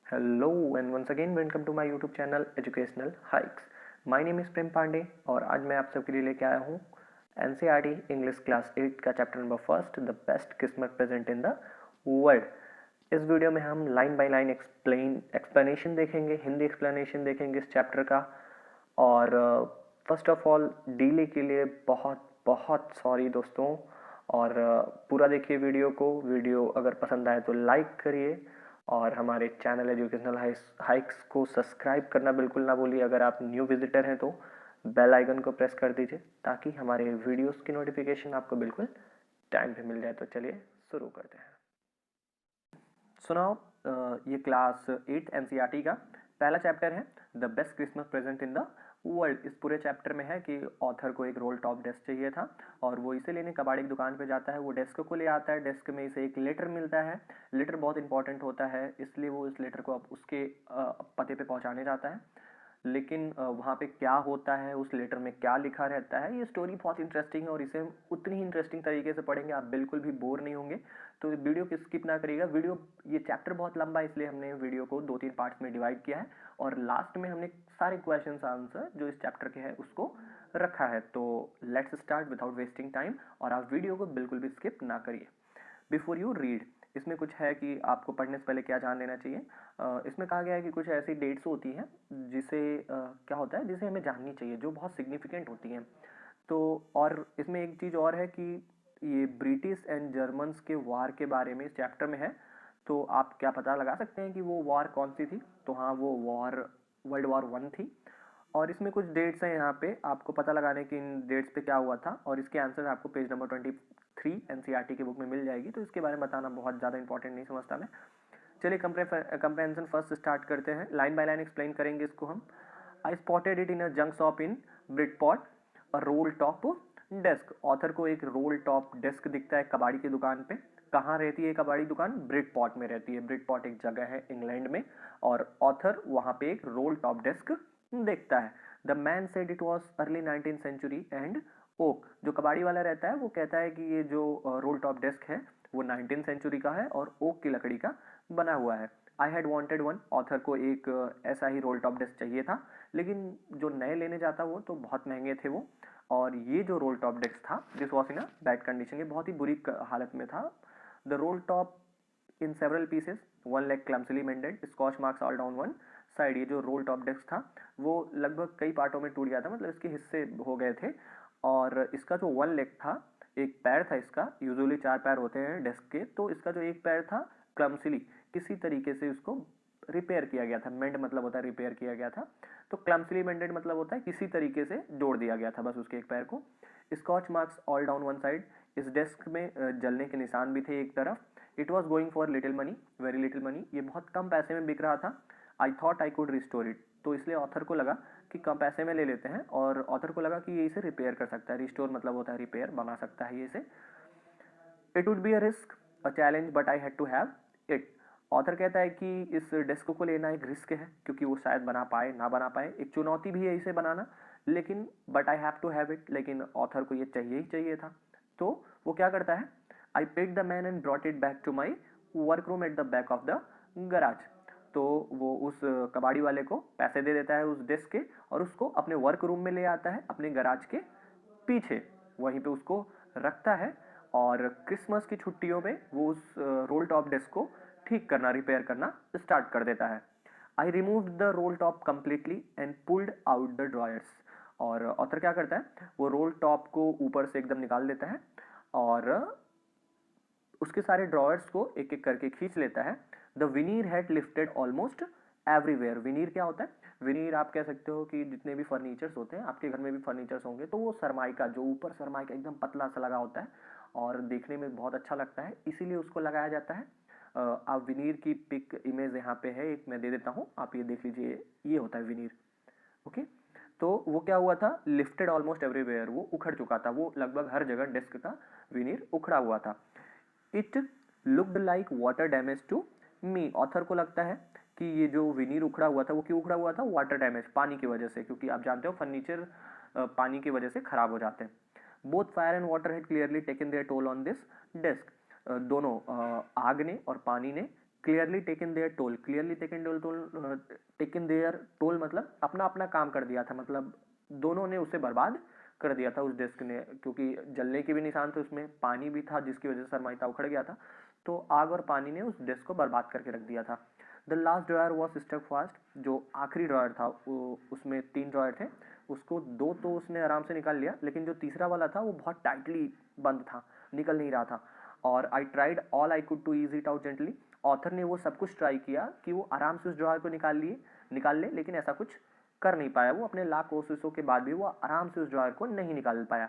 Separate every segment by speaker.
Speaker 1: Hello and once again welcome to my YouTube channel Educational Hikes. My name is प्रेम पांडे और आज मैं आप सबके लिए लेके आया हूँ NCERT इंग्लिश क्लास 8 का chapter number first the best Christmas present in the world. इस वीडियो में हम लाइन बाय लाइन एक्सप्लेनेशन देखेंगे, हिंदी एक्सप्लेनेशन देखेंगे इस चैप्टर का। और फर्स्ट ऑफ ऑल डिले के लिए बहुत बहुत सॉरी दोस्तों। और पूरा देखिए वीडियो को। वीडियो अगर पसंद आए तो लाइक करिए और हमारे चैनल एजुकेशनल हाइक्स को सब्सक्राइब करना बिल्कुल ना भूलिए। अगर आप न्यू विजिटर हैं तो बेल आइकन को प्रेस कर दीजिए ताकि हमारे वीडियोस की नोटिफिकेशन आपको बिल्कुल टाइम पे मिल जाए। तो चलिए शुरू करते हैं। सुनाओ, ये क्लास 8 एनसीईआरटी का पहला चैप्टर है the best Christmas present in the world. इस पूरे चैप्टर में है कि ऑथर को एक रोल टॉप डेस्क चाहिए था और वो इसे लेने कबाड़ी की दुकान पे जाता है। वो डेस्क को ले आता है, डेस्क में इसे एक लेटर मिलता है। लेटर बहुत इंपॉर्टेंट होता है इसलिए वो इस लेटर को अब उसके पते पे पहुंचाने जाता है। लेकिन वहाँ पे क्या होता है, उस लेटर में क्या लिखा रहता है, ये स्टोरी बहुत इंटरेस्टिंग है और इसे हम उतनी ही इंटरेस्टिंग तरीके से पढ़ेंगे, आप बिल्कुल भी बोर नहीं होंगे। तो वीडियो को स्किप ना करिएगा। वीडियो ये चैप्टर बहुत लंबा है इसलिए हमने वीडियो को 2-3 पार्ट्स में डिवाइड किया है और लास्ट में हमने सारे क्वेश्चन आंसर जो इस चैप्टर के हैं उसको रखा है। तो let's start without wasting time और आप वीडियो को बिल्कुल भी स्किप ना करिए। बिफोर यू रीड, इसमें कुछ है कि आपको पढ़ने से पहले क्या जान लेना चाहिए। इसमें कहा गया है कि कुछ ऐसी डेट्स होती हैं जिसे क्या होता है, जिसे हमें जाननी चाहिए, जो बहुत सिग्निफिकेंट होती हैं। तो और इसमें एक चीज़ और है कि ये ब्रिटिश एंड जर्मन्स के वार के बारे में इस चैप्टर में है। तो आप क्या पता लगा सकते हैं कि वो वार कौन सी थी? तो हाँ, वो वार वर्ल्ड वॉर 1 थी। और इसमें कुछ डेट्स हैं यहाँ पे, आपको पता लगाने की इन डेट्स पे क्या हुआ था और इसके आंसर आपको पेज नंबर 23 एनसीईआरटी की बुक में मिल जाएगी। तो इसके बारे में बताना बहुत ज़्यादा इंपॉर्टेंट नहीं समझता मैं। चलिए कंप्रेहेंशन फर्स्ट स्टार्ट करते हैं, लाइन बाय लाइन एक्सप्लेन करेंगे इसको हम। I spotted it in a junk shop in Bridport a roll top desk. Author को एक रोल टॉप डेस्क दिखता है कबाड़ी की दुकान पे। कहाँ रहती है कबाड़ी दुकान? ब्रिटपॉट में रहती है। ब्रिटपॉट एक जगह है इंग्लैंड में और ऑथर वहाँ पे एक रोल टॉप डेस्क देखता है। The man said it was early 19th century and oak. जो कबाड़ी वाला रहता है वो कहता है कि ये जो रोल टॉप डेस्क है वो 19th सेंचुरी का है और ओक की लकड़ी का बना हुआ है। I had wanted one. Author को एक ऐसा ही रोल टॉप डेस्क चाहिए था, लेकिन जो नए लेने जाता वो तो बहुत महंगे थे वो। और ये जो रोल टॉप डेस्क था this was in a bad condition, ये बहुत ही बुरी हालत में था। The roll top in several pieces, one leg clumsily mended, scorch marks all down one side. ये जो रोल टॉप डेस्क था वो लगभग कई पार्टों में टूट गया था, मतलब इसके हिस्से हो गए थे। और इसका जो वन लेग था, एक पैर था इसका, यूजुअली 4 पैर होते हैं डेस्क के, तो इसका जो एक पैर था क्लम्सली किसी तरीके से उसको रिपेयर किया गया था। मेंड मतलब होता है रिपेयर किया गया था, तो क्लम्सली मेंडेड मतलब होता है किसी तरीके से जोड़ दिया गया था बस उसके एक पैर को। Scotch marks all down one side, इस डेस्क में जलने के निशान भी थे एक तरफ। It was going for little money, very little money, ये बहुत कम पैसे में बिक रहा था। I thought I could restore it, तो इसलिए ऑथर को लगा कि कम पैसे में ले लेते हैं और ऑथर को लगा कि ये इसे रिपेयर कर सकता है। रिस्टोर मतलब होता है रिपेयर, बना सकता है ये इसे। It would be a risk, a challenge, but I had to have it. Author कहता है कि इस डेस्क को लेना एक रिस्क है क्योंकि वो शायद बना पाए ना बना पाए, एक चुनौती भी है इसे बनाना, लेकिन but I have to have it, लेकिन ऑथर को ये चाहिए ही चाहिए था। तो वो क्या करता है, I paid the man and brought it back to my work room at the back of the garage. तो वो उस कबाड़ी वाले को पैसे दे देता है उस डेस्क के और उसको अपने वर्क रूम में ले आता है, अपने गराज के पीछे, वहीं पे उसको रखता है। और क्रिसमस की छुट्टियों में वो उस रोल टॉप डेस्क को ठीक करना, रिपेयर करना स्टार्ट कर देता है। I remove the roll top completely and pulled out the drawers. और ऑथर क्या करता है, वो रोल टॉप को ऊपर से एकदम निकाल देता है और उसके सारे ड्रॉयर्स को एक एक करके खींच लेता है। The veneer had lifted almost everywhere. Veneer क्या होता है? विनीर आप कह सकते हो कि जितने भी फर्नीचर्स होते हैं, आपके घर में भी फर्नीचर्स होंगे, तो वो सरमाइका, जो ऊपर सरमाइका एकदम पतला सा लगा होता है और देखने में बहुत अच्छा लगता है, इसीलिए उसको लगाया जाता है। आप विनीर की पिक इमेज यहाँ पे है, एक मैं दे देता हूँ, आप ये देख लीजिए, ये होता है विनीर। ओके, तो वो क्या हुआ था, लिफ्टेड ऑलमोस्ट एवरीवेयर, वो उखड़ चुका था, वो लगभग हर जगह डेस्क का विनीर उखड़ा हुआ था। It looked like water damage to me. Author को लगता है कि ये जो विनीर उखड़ा हुआ था वो क्यों उखड़ा हुआ था? वाटर डैमेज, पानी की वजह से, क्योंकि आप जानते हो फर्नीचर पानी की वजह से खराब हो जाते हैं। Both fire and water had clearly taken their toll on this desk. दोनों आग ने और पानी ने clearly taken their toll, clearly taken their toll मतलब अपना अपना काम कर दिया था, मतलब दोनों ने उसे बर्बाद कर दिया था उस डेस्क ने, क्योंकि जलने के भी निशान थे, उसमें पानी भी था जिसकी वजह से सरमाइता उखड़ गया था। तो आग और पानी ने उस डेस्क को बर्बाद करके रख दिया था। The last drawer was stuck fast, जो आखिरी ड्रॉयर था उसमें 3 ड्रॉयर थे, उसको 2 तो उसने आराम से निकाल लिया, लेकिन जो तीसरा वाला था वो बहुत टाइटली बंद था, निकल नहीं रहा था। और I tried all I could to ease it out gently, author ने वो सब कुछ ट्राई किया कि वो आराम से उस ड्रॉयर को निकाल ले, लेकिन ऐसा कुछ कर नहीं पाया। वो अपने लाख कोशिशों के बाद भी वो आराम से उस ड्रॉयर को नहीं निकाल पाया।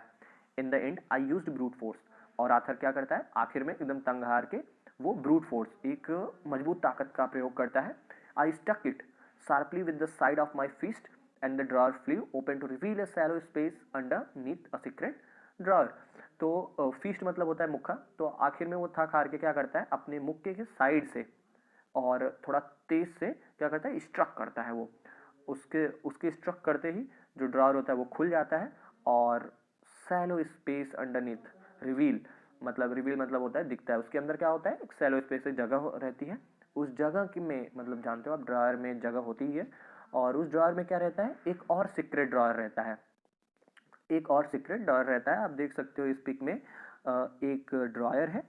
Speaker 1: In the and I used brute force, और आथर क्या करता है आखिर में एकदम तंग हार के वो ब्रूट फोर्स, एक मजबूत ताकत का प्रयोग करता है। I stuck it sharply with the side of my fist and the drawer flew open to reveal a shallow space underneath a secret drawer. तो फिस्ट मतलब होता है मुक्का, तो आखिर में वो थक हार के क्या करता है अपने मुक्के के साइड से और थोड़ा तेज से क्या करता है स्ट्रक करता है। वो उसके उसके स्ट्रक करते ही जो ड्रॉअर होता है वो खुल जाता है, और सैलो स्पेस अंडरनीथ रिवील मतलब होता है दिखता है, उसके अंदर क्या होता है एक सैलो स्पेस एक जगह रहती है। उस जगह की में मतलब जानते हो आप ड्रॉअर में जगह होती ही है, और उस ड्रॉअर में क्या रहता है एक और सीक्रेट ड्रॉअर रहता है, एक और सीक्रेट ड्रॉअर रहता है। आप देख सकते हो इस पिक में एक ड्रॉयर है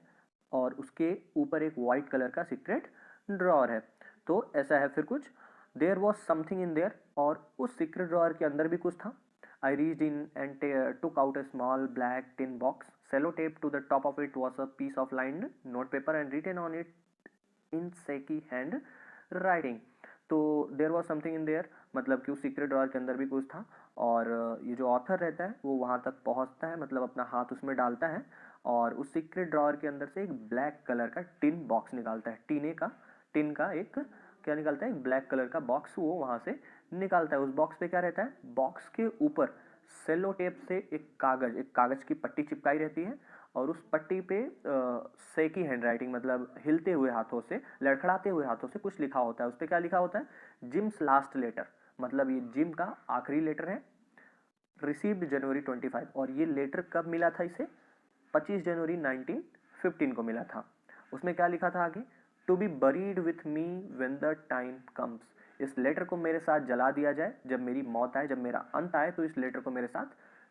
Speaker 1: और उसके ऊपर एक वाइट कलर का सीक्रेट ड्रॉअर है। तो ऐसा है फिर कुछ, there was something in there, और उस सीक्रेट ड्रॉअर के अंदर भी कुछ था। I reached in and took out a small black tin box. Sellotape to the top of it was a piece of lined notepaper and written on it in shaky hand writing. तो there was something in there मतलब कि उस secret drawer के अंदर भी कुछ था, और ये जो ऑथर रहता है वो वहाँ तक पहुँचता है, मतलब अपना हाथ उसमें डालता है और उस सीक्रेट ड्रॉअर के अंदर से एक ब्लैक कलर का टिन बॉक्स निकालता है, टिन का एक क्या निकालता है एक ब्लैक कलर का बॉक्स वो वहाँ से निकालता है। उस बॉक्स पे क्या रहता है, बॉक्स के ऊपर सेलो टेप से एक कागज की पट्टी चिपकाई रहती है, और उस पट्टी पे सेकी हैंड राइटिंग मतलब हिलते हुए हाथों से लड़खड़ाते हुए हाथों से कुछ लिखा होता है। उस पर क्या लिखा होता है जिम्स लास्ट लेटर, मतलब ये जिम का आखिरी लेटर है, रिसीव्ड जनवरी 25। और ये लेटर कब मिला था इसे, 25 जनवरी 1915 को मिला था। उसमें क्या लिखा था आगे, to be buried with me when the time comes, इस लेटर को मेरे साथ जला दिया जाए जब मेरी मौत आए, जब मेरा अंत आए तो इस लेटर को मेरे साथ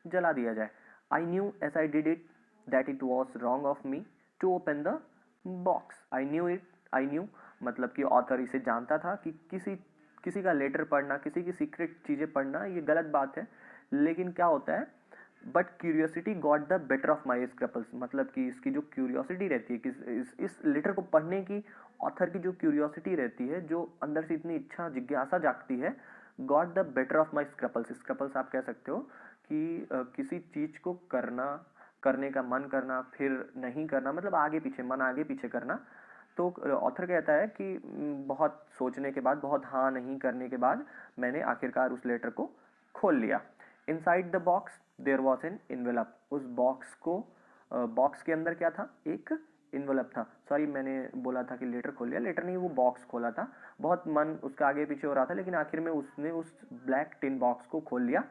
Speaker 1: जला दिया जाए। I knew as I did it that it was wrong of me to open the box. I knew मतलब कि ऑथर इसे जानता था कि किसी का लेटर पढ़ना, किसी की सीक्रेट चीज़ें पढ़ना ये गलत बात है, लेकिन क्या होता है but curiosity got the better of my scruples, मतलब कि इसकी जो क्यूरियोसिटी रहती है कि इस लेटर को पढ़ने की ऑथर की जो क्यूरियोसिटी रहती है, जो अंदर से इतनी इच्छा जिज्ञासा जागती है, got the better of my scruples. Scruples आप कह सकते हो कि किसी चीज़ को करने का मन करना, फिर नहीं करना, मतलब मन आगे पीछे करना। तो ऑथर कहता है कि बहुत सोचने के बाद, बहुत हाँ नहीं करने के बाद मैंने आखिरकार उस लेटर को खोल लिया। Inside the box there was an envelope, उस बॉक्स के अंदर क्या था, एक इन्वेलप था। सॉरी मैंने बोला था कि लेटर खोल लिया, लेटर नहीं वो बॉक्स खोला था। बहुत मन उसका आगे पीछे हो रहा था, लेकिन आखिर में उसने उस ब्लैक टिन बॉक्स को खोल लिया,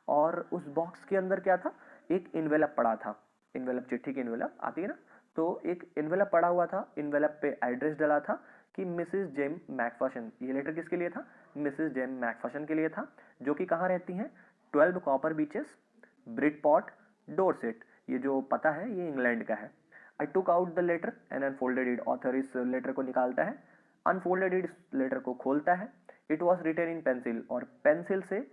Speaker 1: और उस बॉक्स के अंदर क्या था एक इन्वेलप पड़ा था। इन्वेलप चिट्ठी की इन्वेलप आती है ना, तो एक इन्वेलप पड़ा हुआ था, इन्वेलप पे एड्रेस डला था कि मिसेस जेम मैकफर्शन। ये लेटर किसके लिए था, मिसेस जेम मैकफर्शन के लिए था, जो कि कहाँ रहती हैं, 12 कॉपर बीचेस, ब्रिडपॉट, डोरसेट। ये जो पता है ये इंग्लैंड का है। I took out the letter and unfolded it, author इस लेटर को निकालता है, अनफोल्डेड इट लेटर को खोलता है। It was written in pencil, और पेंसिल से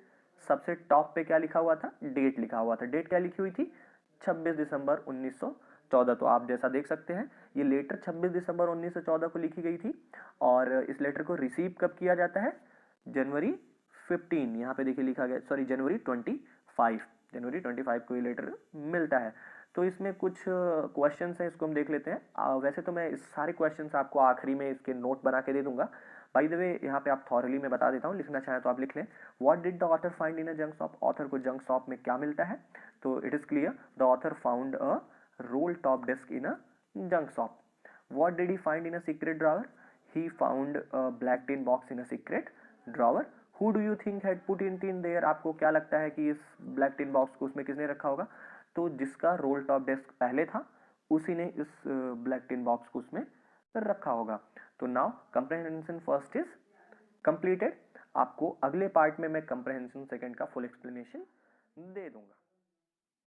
Speaker 1: सबसे टॉप पे क्या लिखा हुआ था, डेट लिखा हुआ था। डेट क्या लिखी हुई थी, 26 दिसंबर 1914। तो आप जैसा देख सकते हैं ये लेटर 26 दिसंबर 1914 को लिखी गई थी, और इस लेटर को रिसीव कब किया जाता है, जनवरी 15, यहाँ पे देखिए लिखा गया, सॉरी जनवरी 25 को ये लेटर मिलता है। तो इसमें कुछ क्वेश्चंस हैं, इसको हम देख लेते हैं। वैसे तो मैं इस सारे क्वेश्चंस आपको आखिरी में इसके नोट बना के दे दूंगा। बाय द वे यहाँ पे आप थॉरली में बता देता हूँ, लिखना चाहें तो आप लिख लें। What did the author find in a junk shop, author को जंक शॉप में क्या मिलता है, तो it is clear the author found a roll top desk in a junk shop. What did he find in a secret drawer, he found a black tin box in a secret drawer. Who do you think had put in tin there, आपको क्या लगता है कि इस black tin box को उसमें किसने रखा होगा, तो जिसका रोल टॉप डेस्क पहले था उसी ने इस ब्लैक टिन बॉक्स को उसमें रखा होगा। तो now comprehension first is completed. आपको अगले पार्ट में मैं कंप्रहेंशन सेकंड का फुल एक्सप्लेनेशन दे दूंगा।